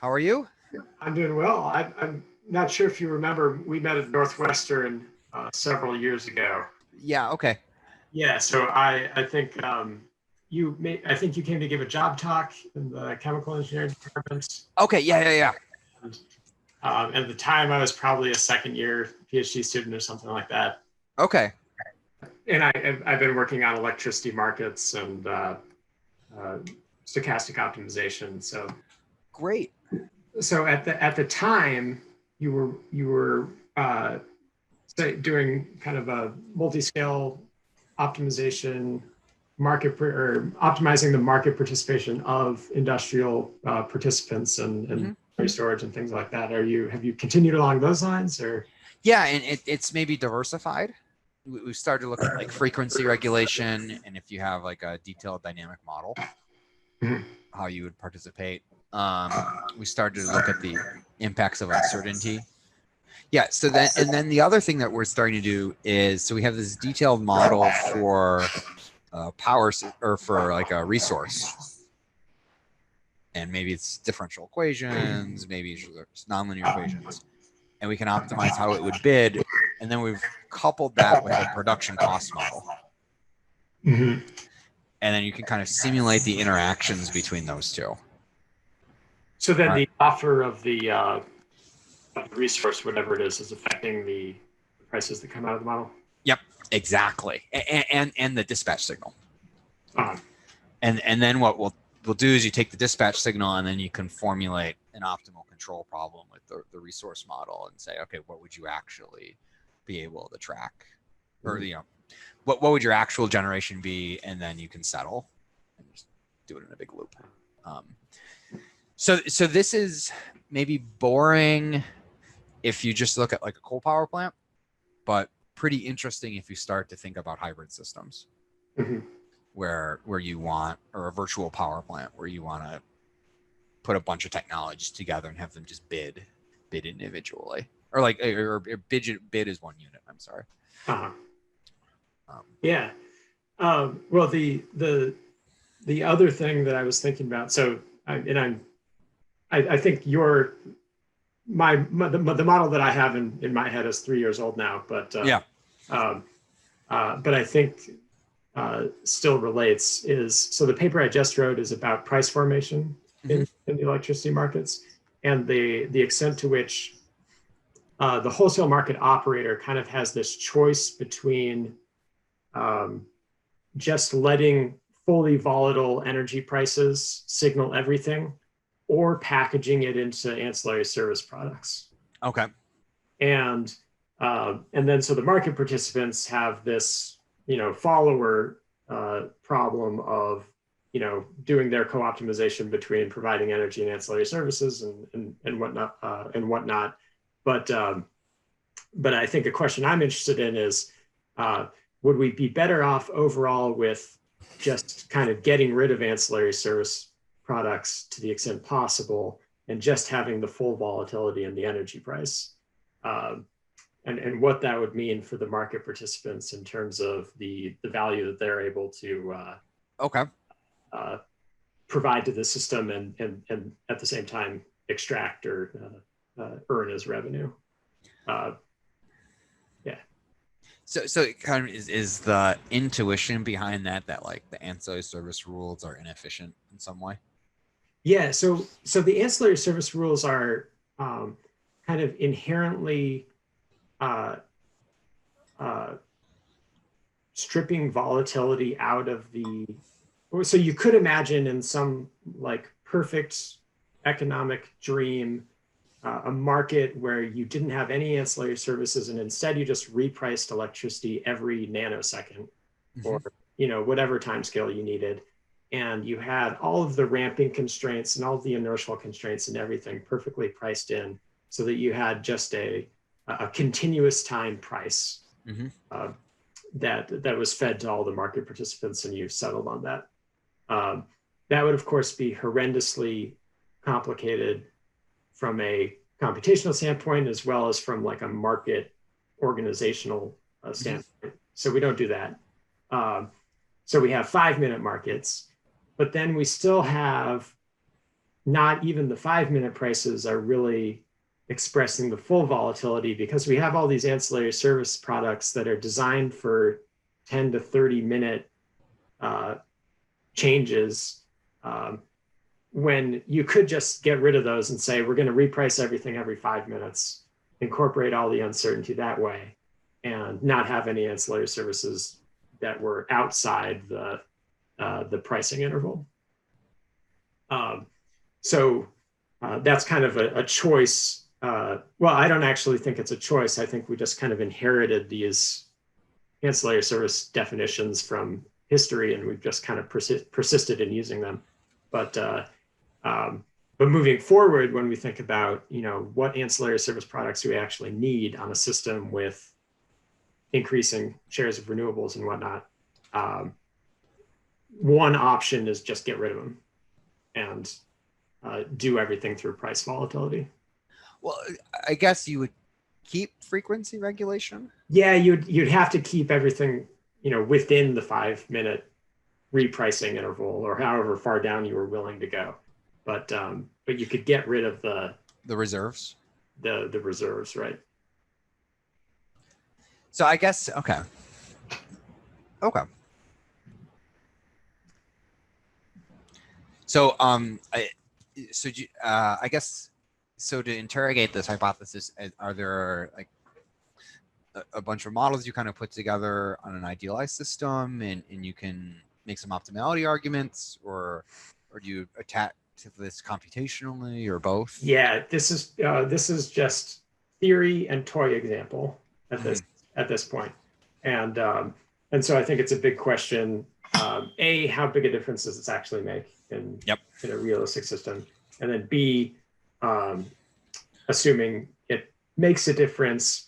How are you? I'm doing well. I'm not sure if you remember, we met at Northwestern several years ago. Yeah, okay. Yeah, so I think I think you came to give a job talk in the chemical engineering department. Okay, yeah. And, at the time, I was probably a second year PhD student or something like that. Okay, And I've been working on electricity markets and uh, stochastic optimization. great. So at the time, you were doing kind of a multi-scale optimization or optimizing the market participation of industrial participants and Hmm. storage and things like that. Have you continued along those lines or? Yeah, and it's maybe diversified. We started to look at like frequency regulation, and if you have like a detailed dynamic model, Mhm. how you would participate. We started to look at the impacts of uncertainty. Yeah, then the other thing that we're starting to do is so we have this detailed model for power or for like a resource, and maybe it's differential equations, maybe it's nonlinear equations, and we can optimize how it would bid. And then we've coupled that with a production cost model. Mhm. And then you can kind of simulate the interactions between those two. So then All right. the offer of the resource, whatever it is affecting the prices that come out of the model. Yep, exactly. And the dispatch signal. Uh, And then what we'll do is you take the dispatch signal and then you can formulate an optimal control problem with the resource model and say, okay, what would you actually be able to track? Or, what would your actual generation be? And then you can settle and just do it in a big loop. So this is maybe boring if you just look at like a coal power plant, but pretty interesting if you start to think about hybrid systems. mhm. where you want, or a virtual power plant where you want to put a bunch of technologies together and have them just bid individually, or like or bid as one unit. I'm sorry. Uh-huh. Um, Yeah. Well, the other thing that I was thinking about, I think the model that I have in my head is 3 years old now, yeah. um, but I think still relates is, so the paper I just wrote is about price formation Mm-hmm. in the electricity markets and the extent to which the wholesale market operator kind of has this choice between um, just letting fully volatile energy prices signal everything or packaging it into ancillary service products. Okay. And then so the market participants have this, follower problem of, doing their co-optimization between providing energy and ancillary services and whatnot. But but I think a question I'm interested in is, uh, would we be better off overall with just kind of getting rid of ancillary service products to the extent possible and just having the full volatility in the energy price? And what that would mean for the market participants in terms of the value that they're able to Okay. uh, provide to the system and at the same time extract or earn as revenue. Uh, yeah. So it kind of is the intuition behind that like the ancillary service rules are inefficient in some way. Yeah. So the ancillary service rules are kind of inherently uh, uh, stripping volatility out of the. So you could imagine in some like perfect economic dream a market where you didn't have any ancillary services and instead you just repriced electricity every nanosecond Mm-hmm. or whatever time scale you needed, and you had all of the ramping constraints and all of the inertial constraints and everything perfectly priced in so that you had just a continuous time price Mm-hmm. uh, that was fed to all the market participants, and you settled on that. um, that would of course be horrendously complicated from a computational standpoint as well as from like a market organizational Mm-hmm. standpoint. So we don't do that. So we have 5-minute markets, but then we still have not even the 5-minute prices are really expressing the full volatility, because we have all these ancillary service products that are designed for 10 to 30-minute changes, when you could just get rid of those and say, we're going to reprice everything every 5 minutes, incorporate all the uncertainty that way, and not have any ancillary services that were outside the pricing interval. So that's kind of a choice. Well, I don't actually think it's a choice. I think we just kind of inherited these ancillary service definitions from history, and we've just kind of persisted in using them. But moving forward, when we think about, what ancillary service products do we actually need on a system with increasing shares of renewables and whatnot, one option is just get rid of them and do everything through price volatility. Well, I guess you would keep frequency regulation. Yeah, you'd have to keep everything, within the 5-minute repricing interval, or however far down you were willing to go. But you could get rid of the reserves. The reserves, right? So I guess okay. So I guess, so to interrogate this hypothesis, are there like a bunch of models you kind of put together on an idealized system, and you can make some optimality arguments, or do you attack to this computationally, or both? Yeah, this is just theory and toy example at this point, and so I think it's a big question. A, how big a difference does this actually make in a realistic system, and then B, assuming it makes a difference,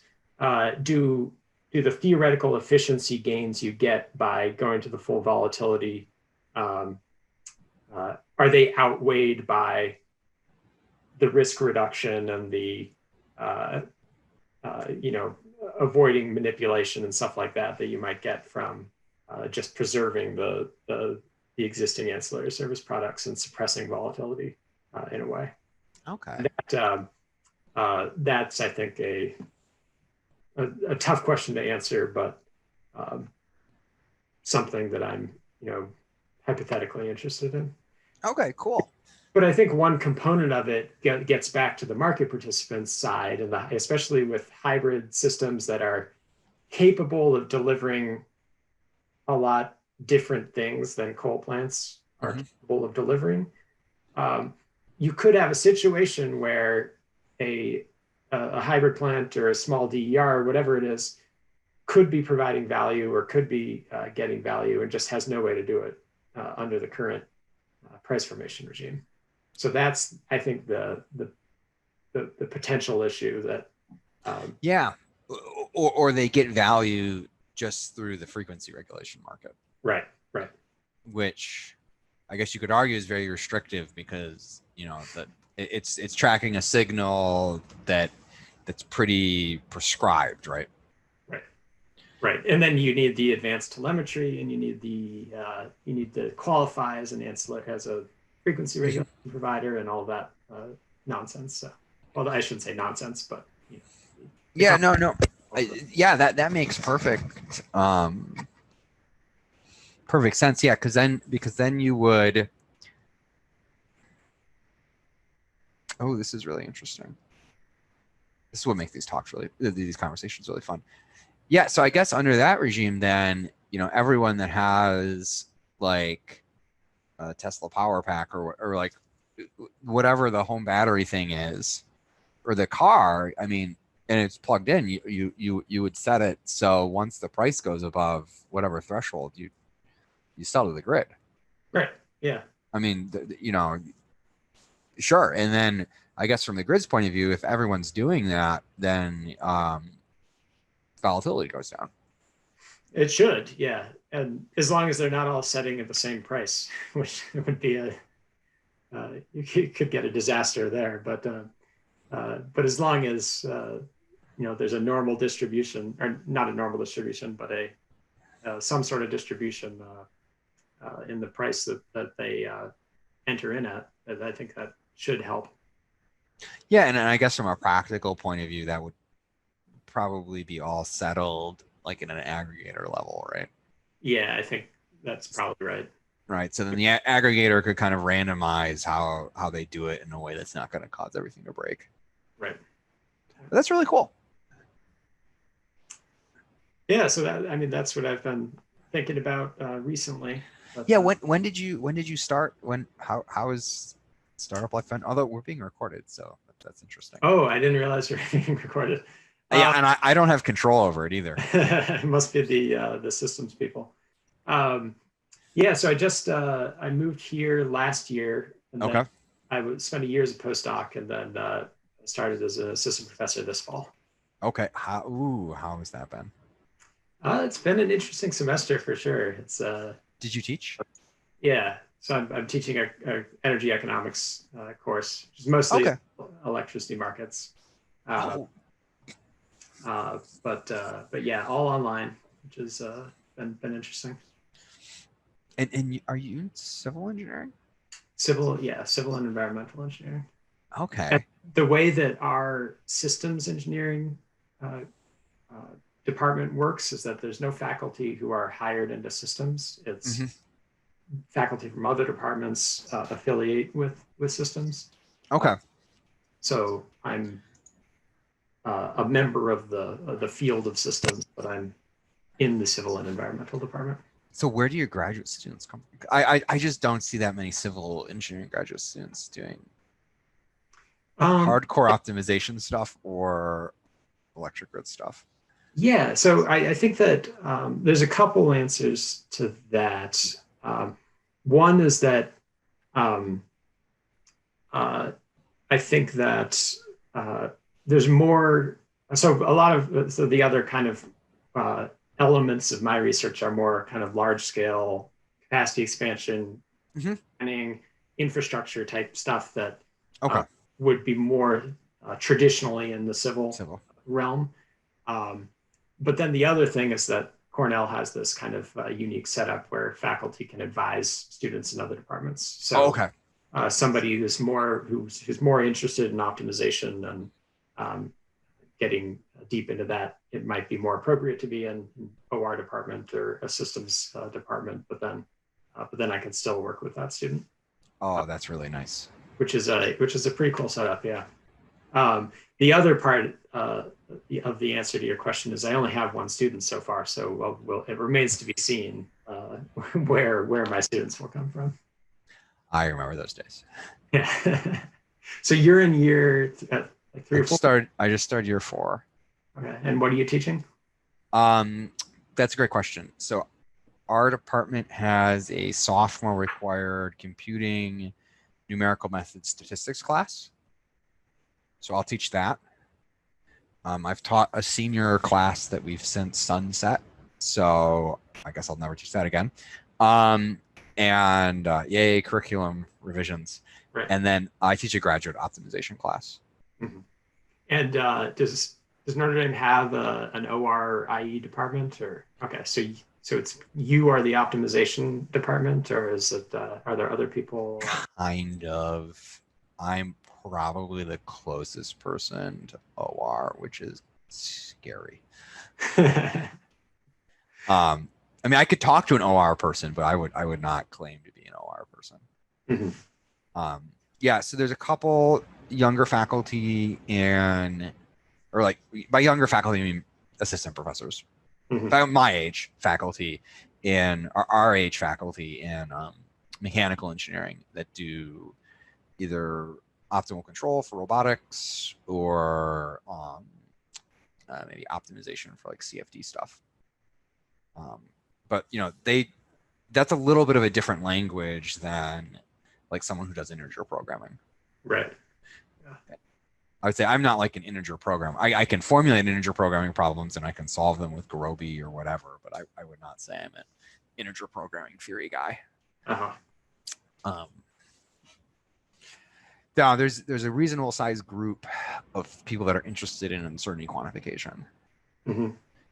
do the theoretical efficiency gains you get by going to the full volatility, are they outweighed by the risk reduction and the avoiding manipulation and stuff like that you might get from just preserving the existing ancillary service products and suppressing volatility in a way. Okay. That's, I think, a tough question to answer, but something that I'm, hypothetically interested in. Okay, cool. But I think one component of it gets back to the market participants side, and especially with hybrid systems that are capable of delivering a lot different things than coal plants are capable of delivering. You could have a situation where a hybrid plant or a small DER, whatever it is, could be providing value or could be getting value, and just has no way to do it under the current price formation regime. So that's, I think, the potential issue that or they get value just through the frequency regulation market. Right. Which I guess you could argue is very restrictive, because that it's tracking a signal that's pretty prescribed, right? Right, and then you need the advanced telemetry, and you need to qualify as a frequency regulation provider, and all that nonsense. So, well, I shouldn't say nonsense, but that makes perfect sense. Yeah, because then you would. Oh, this is really interesting. This is what makes these conversations really fun. Yeah, so I guess under that regime, then everyone that has like a Tesla power pack or like whatever the home battery thing is, or the car, I mean, and it's plugged in, you would set it so once the price goes above whatever threshold, you sell to the grid. Right. Yeah. I mean, sure. And then I guess from the grid's point of view, if everyone's doing that, then volatility goes down. It should, yeah, and as long as they're not all setting at the same price, which would be you could get a disaster there. But as long as there's a normal distribution, or not a normal distribution, but some sort of distribution in the price that they enter in at, I think should help. Yeah, and I guess from a practical point of view, that would probably be all settled like in an aggregator level, right? Yeah, I think that's probably right. Right. So then the aggregator could kind of randomize how they do it in a way that's not going to cause everything to break. Right. But that's really cool. Yeah. So that's what I've been thinking about recently. But, Yeah. When did you start? How is startup life fun? Although we're being recorded, so that's interesting. oh, I didn't realize you're being recorded. Yeah, and I don't have control over it either. It must be the systems people. Yeah, so I moved here last year, and Okay. then I would spend a year as a postdoc, and then started as an assistant professor this fall. Okay. How has that been? It's been an interesting semester for sure. Did you teach? Yeah, so I'm teaching a energy economics course, which is mostly Okay. electricity markets. Uh, Oh, but yeah, all online, which has been interesting. and are you in civil engineering? Civil and environmental engineering. And Okay. the way that our systems engineering uh, department works is that there's no faculty who are hired into systems. It's Mm-hmm. faculty from other departments affiliate with systems. Okay. So I'm a member of the field of systems, but I'm in the civil and environmental department. So where do your graduate students come from? I just don't see that many civil engineering graduate students doing Um, hardcore optimization stuff or electric grid stuff. yeah, so I think that there's a couple answers to that. One is that um, I think that uh, there's more. So a lot of the other kind of elements of my research are more kind of large scale capacity expansion, Mm-hmm. planning, infrastructure type stuff that Okay. would be more traditionally in the civil realm. Um, but then the other thing is that Cornell has this kind of unique setup where faculty can advise students in other departments. So Okay. somebody who's more interested in optimization and getting deep into that, it might be more appropriate to be in an OR department or a systems department. But then I can still work with that student. Oh, that's really nice. Which is a pretty cool setup. Yeah. The other part of the answer to your question is I only have one student so far, so it remains to be seen where my students will come from. I remember those days. Yeah. So you're in year like 3 or 4. I just started year 4. Okay. And what are you teaching? That's a great question. So our department has a sophomore required computing numerical method statistics class. So I'll teach that. I've taught a senior class that we've since sunset. So I guess I'll never teach that again. And yay, curriculum revisions. Right. And then I teach a graduate optimization class. Mm-hmm. And does Notre Dame have an OR IE department? Or okay, so it's you are the optimization department, or is it are there other people? Kind of. I'm probably the closest person to OR, which is scary. I mean, I could talk to an OR person, but I would not claim to be an OR person. Mm-hmm. Yeah, so there's a couple younger faculty or like by younger faculty, I mean assistant professors. Mm-hmm. My age faculty in our age faculty in mechanical engineering that do either optimal control for robotics or maybe optimization for like CFD stuff. But that's a little bit of a different language than like someone who does integer programming. Right. Yeah. I would say I'm not like an integer programmer. I can formulate integer programming problems and I can solve them with Gurobi or whatever, but I would not say I'm an integer programming theory guy. Uh-huh. Now, there's a reasonable sized group of people that are interested in uncertainty quantification. Mm-hmm.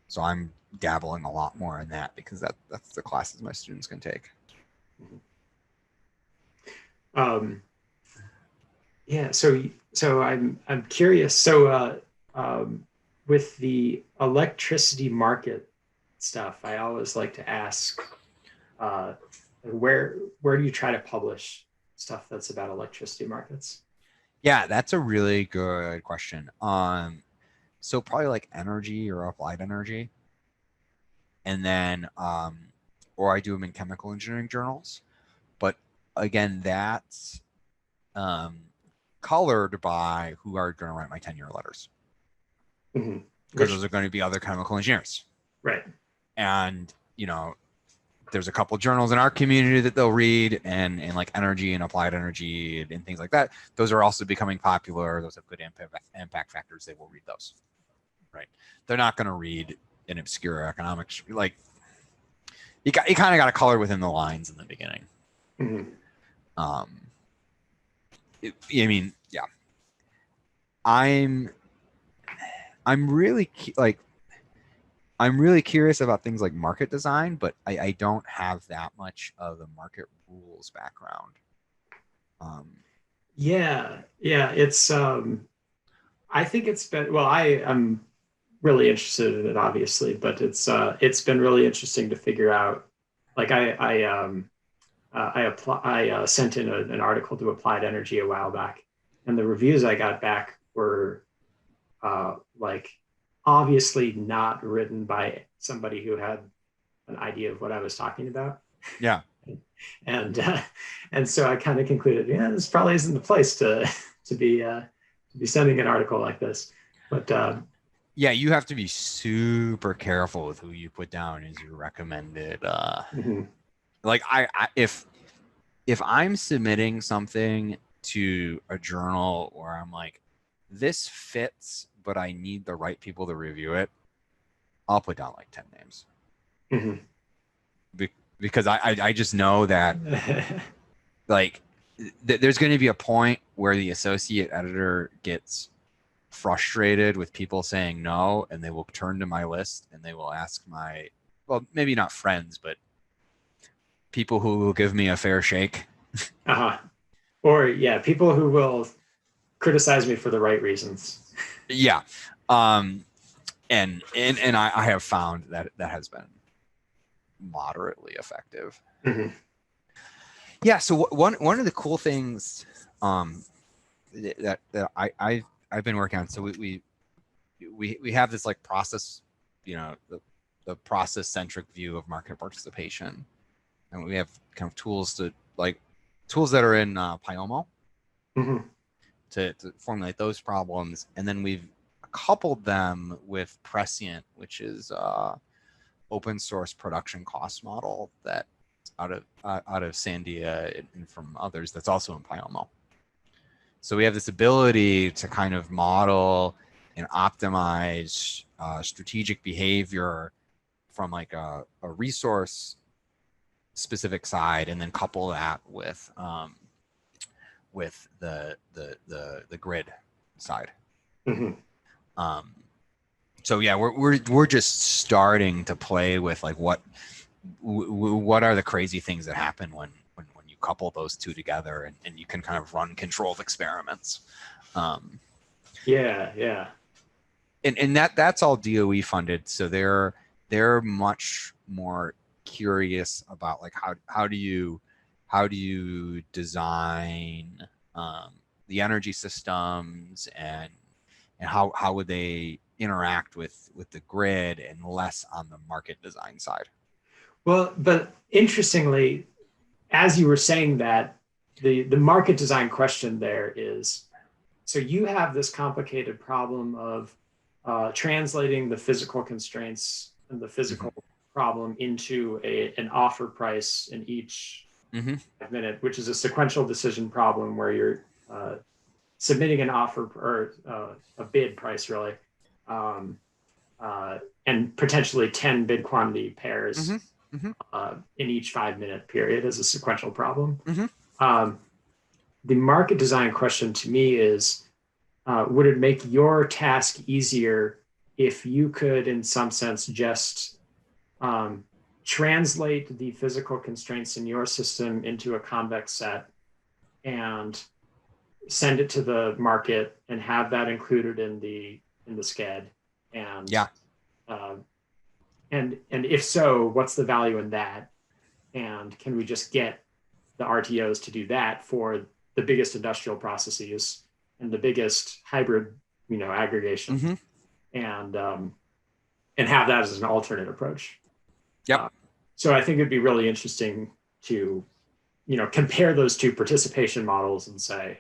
So I'm dabbling a lot more in that because that's the classes my students can take. Mm-hmm. Yeah. So I'm curious. So with the electricity market stuff, I always like to ask, uh, where do you try to publish stuff that's about electricity markets? Yeah, that's a really good question. So probably like energy or applied energy, and then or I do them in chemical engineering journals. But again, that's um, colored by who are going to write my tenure letters, Hmm. because Which, those are going to be other chemical engineers. right. And there's a couple journals in our community that they'll read, and like energy and applied energy and things like that. Those are also becoming popular. Those have good impact factors. They will read those, right? They're not going to read an obscure economics. Like you kind of got to color within the lines in the beginning. Hmm. Um, I mean, yeah, I'm I'm really like I'm really curious about things like market design, but I don't have that much of the market rules background. Yeah, yeah. I think it's been, well, I'm really interested in it, obviously, but it's been really interesting to figure out. Like I sent in an article to Applied Energy a while back, and the reviews I got back were like obviously not written by somebody who had an idea of what I was talking about. Yeah, And and so I kind of concluded, yeah, this probably isn't the place to to be sending an article like this. But yeah, you have to be super careful with who you put down as your recommended. mhm. Like if I'm submitting something to a journal where I'm like, this fits, but I need the right people to review it, I'll put down like 10 names. Mhm. Because I just know that like there's going to be a point where the associate editor gets frustrated with people saying no, and they will turn to my list and they will ask my, well, maybe not friends, but people who will give me a fair shake. Uh-huh. Or yeah, people who will criticize me for the right reasons. Yeah. Um, and I have found that that has been moderately effective. Mhm. Yeah. So one of the cool things um, that I've been working on. So we have this like process, the process centric view of market participation, and we have kind of tools that are in Pyomo Mhm. to formulate those problems, and then we've coupled them with Prescient, which is open source production cost model that out of Sandia and from others that's also in Pyomo. So we have this ability to kind of model and optimize strategic behavior from like a resource specific side, and then couple that with the grid side. Mhm. Um, so yeah, we're just starting to play with like what are the crazy things that happen when you couple those two together, and you can kind of run controlled experiments. Um, Yeah, yeah. and that's all DOE funded, so they're much more curious about like how do you design the energy systems, and how would they interact with the grid, and less on the market design side. Well, but interestingly, as you were saying that, the market design question there is, so you have this complicated problem of translating the physical constraints and the Mm-hmm. physical problem into an offer price in each Mm-hmm. minute, which is a sequential decision problem where you're submitting an offer or a bid price, really, um, and potentially 10 bid quantity Mm-hmm. pairs Mm-hmm. in each 5 minute period as a sequential problem. Mm-hmm. Um, the market design question to me is, would it make your task easier if you could, in some sense, just um, translate the physical constraints in your system into a convex set and send it to the market and have that included in the SCED, and Yeah. uh, and if so, what's the value in that? And can we just get the RTOs to do that for the biggest industrial processes and the biggest hybrid, aggregation, Mm-hmm. and have that as an alternate approach. Yep. So I think it'd be really interesting to, compare those two participation models and say,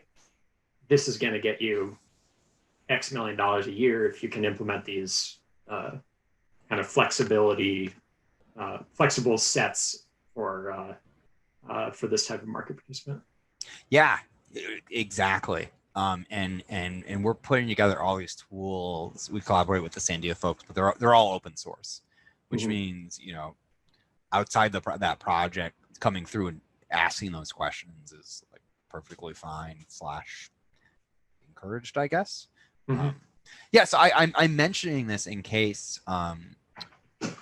this is going to get you X million dollars a year if you can implement these kind of flexible sets for this type of market participant. Yeah, exactly. And we're putting together all these tools. We collaborate with the Sandia folks, but they're all open source, which means, outside that project, coming through and asking those questions is like perfectly fine / encouraged, I guess. Yeah, so I'm mentioning this in case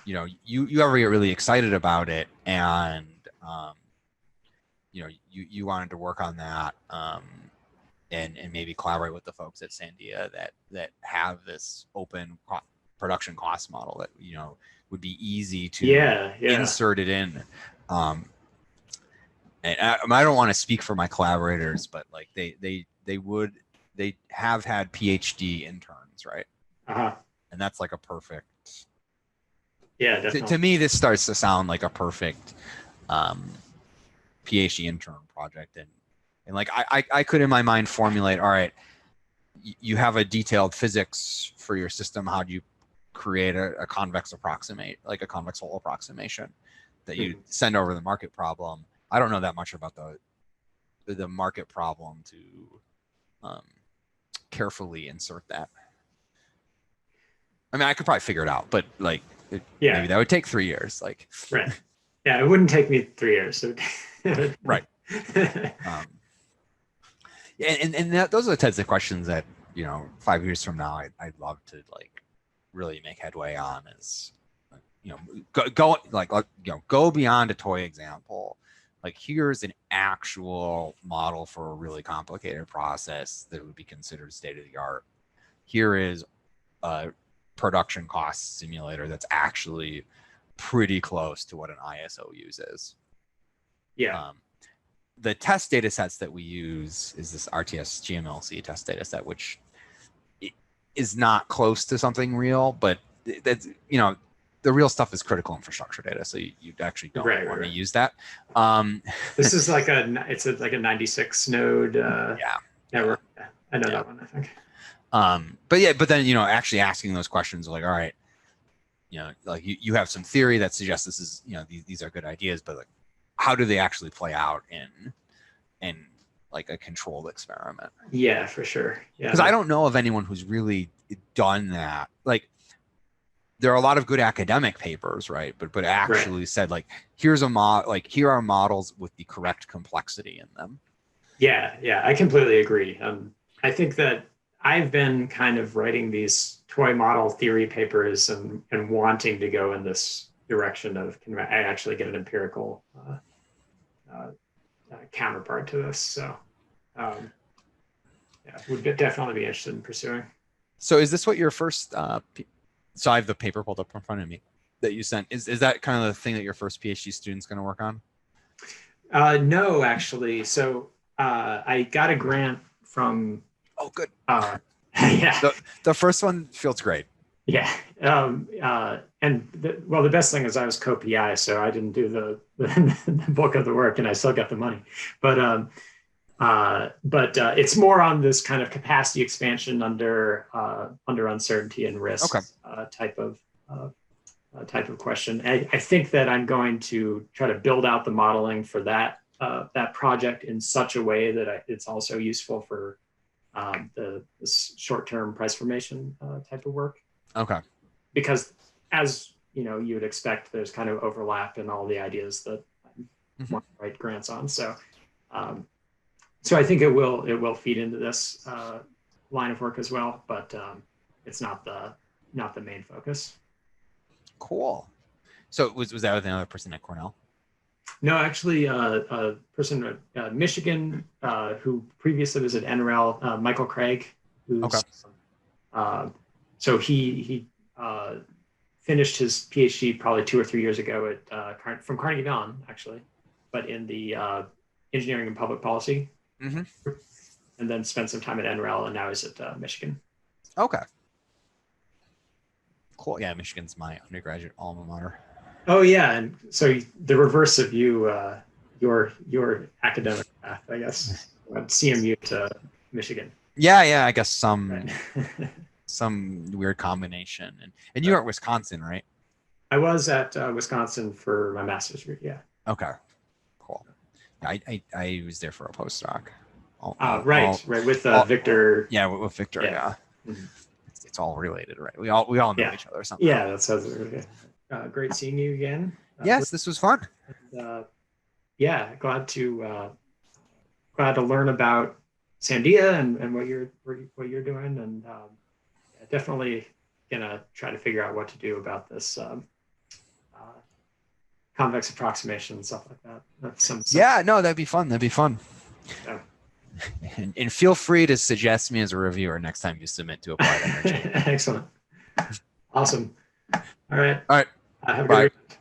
you ever get really excited about it, and you wanted to work on that, and maybe collaborate with the folks at Sandia that have this open production cost model that would be easy to insert it in. And I don't want to speak for my collaborators, but like they have had PhD interns, right? And that's like a perfect. Yeah, definitely. To me, this starts to sound like a perfect PhD intern project, and like I could in my mind formulate, all right, you have a detailed physics for your system. How do you create a convex hole approximation that you send over the market problem? I don't know that much about the market problem to carefully insert that. I mean, I could probably figure it out, but like, maybe that would take 3 years. Like, right. Yeah, it wouldn't take me 3 years. Right. And those are the types of questions that 5 years from now I'd love to like really make headway on. Is go beyond a toy example. Like, here's an actual model for a really complicated process that would be considered state of the art. Here is a production cost simulator that's actually pretty close to what an ISO uses. The test data sets that we use is this RTS GMLC test data set, which is not close to something real, but that's, the real stuff is critical infrastructure data. So you actually don't want to use that. This is like like a 96 node network. Yeah. I know that one, I think. But then, actually asking those questions like, all right, like you have some theory that suggests this is, these are good ideas, but like, how do they actually play out in like a controlled experiment? Yeah, for sure. Yeah. Because I don't know of anyone who's really done that. Like, there are a lot of good academic papers, right? But actually said like, here are models with the correct complexity in them. Yeah, I completely agree. I think that I've been kind of writing these toy model theory papers and wanting to go in this direction of, can I actually get an empirical counterpart to this? So would definitely be interested in pursuing. So is this what your first so I have the paper pulled up in front of me that you sent. Is that kind of the thing that your first PhD student's going to work on? No, actually. So I got a grant from. Oh, good. Yeah. The first one feels great. Yeah. And the best thing is I was co-PI, so I didn't do the bulk of the work, and I still got the money. But it's more on this kind of capacity expansion under uncertainty and risk type of question. I think that I'm going to try to build out the modeling for that project in such a way that it's also useful for the short-term price formation type of work. Okay. Because as you would expect, there's kind of overlap in all the ideas that I want to write grants on. So I think it will feed into this line of work as well, but it's not the main focus. Cool. So was that with another person at Cornell? No, actually, a person at Michigan who previously was at NREL, Michael Craig, Okay. who's so he finished his PhD probably 2 or 3 years ago at from Carnegie Mellon, actually, but in the engineering and public policy, Mm-hmm. and then spent some time at NREL, and now he's at Michigan. Okay. Cool. Yeah, Michigan's my undergraduate alma mater. Oh yeah, and so the reverse of your academic path, I guess, went CMU to Michigan. Yeah. I guess Right. some weird combination. And you were at Wisconsin, right? I was at Wisconsin for my master's degree. Yeah. Okay. Cool. I was there for a postdoc. Right with Victor. Yeah, with Victor. Yeah. Mhm. It's all related, right? We all know each other somehow. Yeah, that sounds okay. Great seeing you again. Yes, this was fun. And, yeah, glad to learn about Sandia and what you're doing, and definitely gonna try to figure out what to do about this convex approximation and stuff like that. Yeah, no, that'd be fun. Yeah. And feel free to suggest me as a reviewer next time you submit to Applied Energy. Excellent. Awesome. All right. All right. Have a Bye. good week.